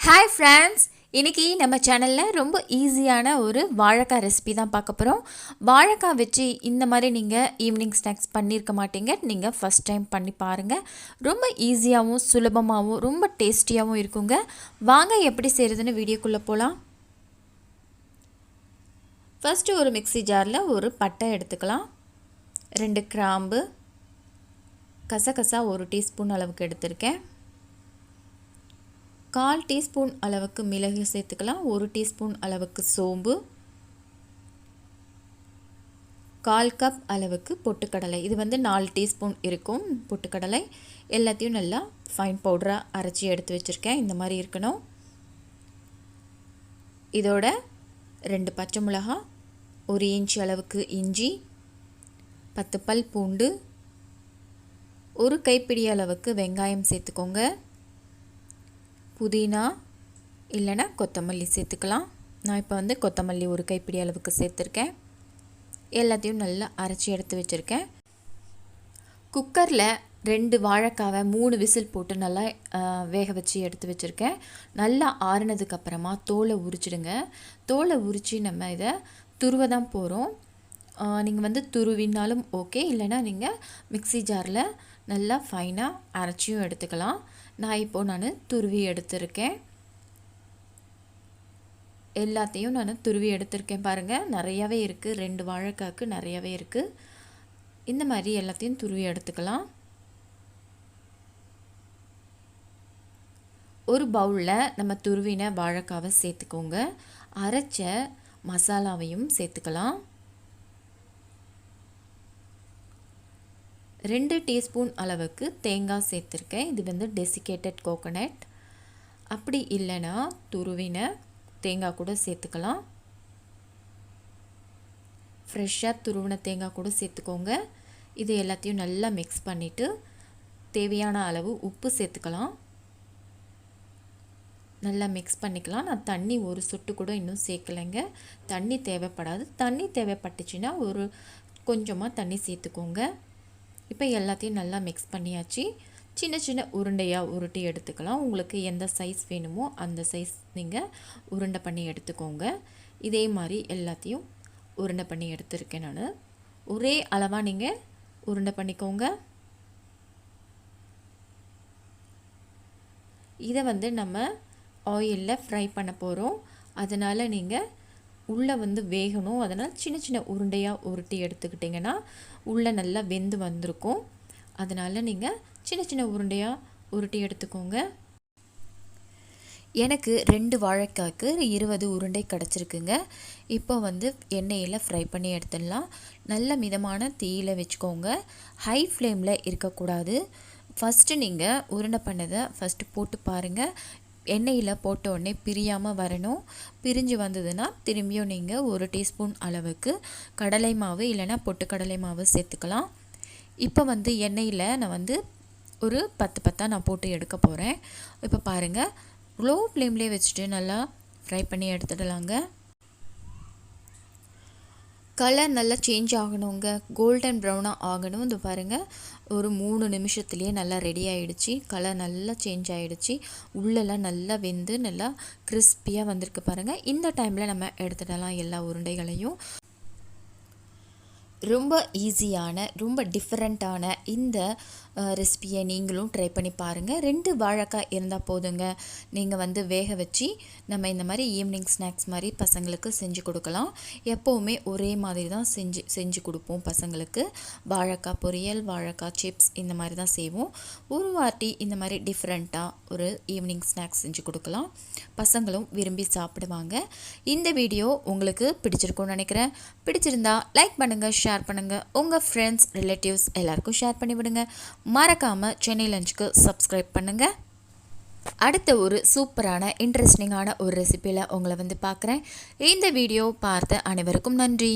Hi friends, இன்றைக்கி நம்ம சேனலில் ரொம்ப ஈஸியான ஒரு வாழைக்காய் ரெசிபி தான் பார்க்க போகிறோம். வாழைக்காய் வச்சு இந்த மாதிரி நீங்கள் ஈவினிங் ஸ்நாக்ஸ் பண்ணியிருக்க மாட்டீங்க. நீங்கள் ஃபஸ்ட் டைம் பண்ணி பாருங்கள். ரொம்ப ஈஸியாகவும் சுலபமாகவும் ரொம்ப டேஸ்டியாகவும் இருக்குங்க. வாங்க எப்படி செய்கிறதுன்னு வீடியோக்குள்ளே போகலாம். ஃபஸ்ட்டு ஒரு மிக்ஸி ஜாரில் ஒரு பட்டை எடுத்துக்கலாம், 2 கிராம்பு, கசகசா 1 டீஸ்பூன் அளவுக்கு எடுத்திருக்கேன், 1/4 டீஸ்பூன் அளவுக்கு மிளகு சேர்த்துக்கலாம், 1 டீஸ்பூன் அளவுக்கு சோம்பு, 1/4 கப் அளவுக்கு பொட்டுக்கடலை. இது 4 டீஸ்பூன் இருக்கும் பொட்டுக்கடலை. எல்லாத்தையும் நல்லா ஃபைன் பவுடராக அரைச்சி எடுத்து வச்சுருக்கேன். இந்த மாதிரி இருக்கணும். இதோட 2 பச்சை மிளகாய், 1 இன்ச் அளவுக்கு இஞ்சி, 10 பல் பூண்டு, 1 கைப்பிடி அளவுக்கு வெங்காயம் சேர்த்துக்கோங்க, புதினா இல்லைன்னா கொத்தமல்லி சேர்த்துக்கலாம். நான் இப்போ கொத்தமல்லி 1 கைப்பிடி அளவுக்கு சேர்த்துருக்கேன். எல்லாத்தையும் நல்லா அரைச்சி எடுத்து வச்சுருக்கேன். குக்கரில் 2 வாழைக்காவை 3 விசில் போட்டு நல்லா வேக வச்சு எடுத்து வச்சுருக்கேன். நல்லா ஆறுனதுக்கப்புறமா தோலை உரிச்சிடுங்க. தோலை உரித்து நம்ம இதை துருவ தான் போகிறோம். நீங்கள் துருவினாலும் ஓகே, இல்லைனா நீங்கள் மிக்ஸி ஜாரில் நல்லா ஃபைனாக அரைச்சியும் எடுத்துக்கலாம். நான் துருவி எடுத்திருக்கேன். எல்லாத்தையும் நான் துருவி எடுத்திருக்கேன். பாருங்கள், நிறையாவே இருக்குது. 2 வாழைக்காய்க்கு நிறையாவே இருக்குது. இந்த மாதிரி எல்லாத்தையும் துருவி எடுத்துக்கலாம். ஒரு பவுலில் நம்ம துருவின வாழைக்காவை சேர்த்துக்கோங்க. அரைச்ச மசாலாவையும் சேர்த்துக்கலாம். 2 டீஸ்பூன் அளவுக்கு தேங்காய் சேர்த்துருக்கேன். இது டெசிகேட்டட் கோகோனட். அப்படி இல்லைன்னா துருவின தேங்காய் கூட சேர்த்துக்கலாம். ஃப்ரெஷ்ஷாக துருவின தேங்காய் கூட சேர்த்துக்கோங்க. இது எல்லாத்தையும் நல்லா மிக்ஸ் பண்ணிவிட்டு தேவையான அளவு உப்பு சேர்த்துக்கலாம். நல்லா மிக்ஸ் பண்ணிக்கலாம். நான் தண்ணி ஒரு சொட்டு கூட இன்னும் சேர்க்கலைங்க. தண்ணி தேவைப்படாது. தண்ணி தேவைப்பட்டுச்சுன்னா கொஞ்சமாக தண்ணி சேர்த்துக்கோங்க. இப்போ எல்லாத்தையும் நல்லா மிக்ஸ் பண்ணியாச்சு. சின்ன சின்ன உருண்டையாக உருட்டி எடுத்துக்கலாம். உங்களுக்கு எந்த சைஸ் வேணுமோ அந்த சைஸ் நீங்கள் உருண்டை பண்ணி எடுத்துக்கோங்க. இதே மாதிரி எல்லாத்தையும் உருண்டை பண்ணி எடுத்துருக்கேன் நான். ஒரே அளவாக நீங்கள் உருண்டை பண்ணிக்கோங்க. இதை நம்ம ஆயிலில் ஃப்ரை பண்ண போகிறோம். அதனால் நீங்கள் உள்ளே வேகணும். அதனால் சின்ன சின்ன உருண்டையாக உருட்டி எடுத்துக்கிட்டிங்கன்னா உள்ளே நல்லா வெந்து வந்திருக்கும். அதனால் நீங்கள் சின்ன சின்ன உருண்டையாக உருட்டி எடுத்துக்கோங்க. எனக்கு 2 வாழைக்காய்க்கு 20 உருண்டை கிடச்சிருக்குங்க. இப்போ எண்ணெயில் ஃப்ரை பண்ணி எடுத்துடலாம். நல்ல மிதமான தீயில் வச்சுக்கோங்க. ஹை ஃப்ளேமில் இருக்கக்கூடாது. ஃபஸ்ட்டு நீங்கள் உருண்டை பண்ணதை ஃபஸ்ட்டு போட்டு பாருங்கள். எண்ணெயில் போட்ட உடனே பிரியாமல் வரணும். பிரிஞ்சு வந்ததுன்னா திரும்பியும் நீங்கள் 1 டீஸ்பூன் அளவுக்கு கடலை மாவு இல்லைன்னா பொட்டுக்கடலை மாவு சேர்த்துக்கலாம். இப்போ எண்ணெயில் நான் ஒரு 10 நான் போட்டு எடுக்க போகிறேன். இப்போ பாருங்கள், லோ ஃப்ளேம்லேயே வச்சுட்டு நல்லா ஃப்ரை பண்ணி எடுத்துடலாங்க. கலர் நல்லா சேஞ்ச் ஆகணுங்க. கோல்டன் ப்ரௌனாக ஆகணும். இது பாருங்கள், ஒரு 3 நிமிஷத்துலேயே நல்லா ரெடி ஆகிடுச்சு. கலர் நல்லா சேஞ்ச் ஆகிடுச்சு. உள்ளெல்லாம் நல்லா வெந்து நல்லா கிறிஸ்பியாக வந்திருக்கு பாருங்கள். இந்த டைமில் நம்ம எடுத்துடலாம் எல்லா உருண்டைகளையும். ரொம்ப ஈஸியான ரொம்ப டிஃப்ரெண்ட்டான இந்த ரெசிபியை நீங்களும் ட்ரை பண்ணி பாருங்கள். 2 வாழைக்காய் இருந்தால் போதுங்க. நீங்கள் வேக வச்சு நம்ம இந்த மாதிரி ஈவினிங் ஸ்நாக்ஸ் மாதிரி பசங்களுக்கு செஞ்சு கொடுக்கலாம். எப்போவுமே ஒரே மாதிரி தான் செஞ்சு கொடுப்போம் பசங்களுக்கு. வாழைக்காய் பொரியல், வாழைக்காய் சிப்ஸ் இந்த மாதிரி தான் செய்வோம். ஒரு வாட்டி இந்த மாதிரி டிஃப்ரெண்ட்டாக ஒரு ஈவினிங் ஸ்நாக்ஸ் செஞ்சு கொடுக்கலாம். பசங்களும் விரும்பி சாப்பிடுவாங்க. இந்த வீடியோ உங்களுக்கு பிடிச்சிருக்கும்னு நினைக்கிறேன். பிடிச்சிருந்தா லைக் பண்ணுங்கள், ஷேர் பண்ணுங்கள், உங்கள் ஃப்ரெண்ட்ஸ் ரிலேட்டிவ்ஸ் எல்லாருக்கும் ஷேர் பண்ணி விடுங்க. மறக்காமல் சென்னை லஞ்சுக்கு சப்ஸ்கிரைப் பண்ணுங்கள். அடுத்த ஒரு சூப்பரான இன்ட்ரெஸ்டிங்கான ஒரு ரெசிபியில் உங்களை பார்க்குறேன். இந்த வீடியோ பார்த்த அனைவருக்கும் நன்றி.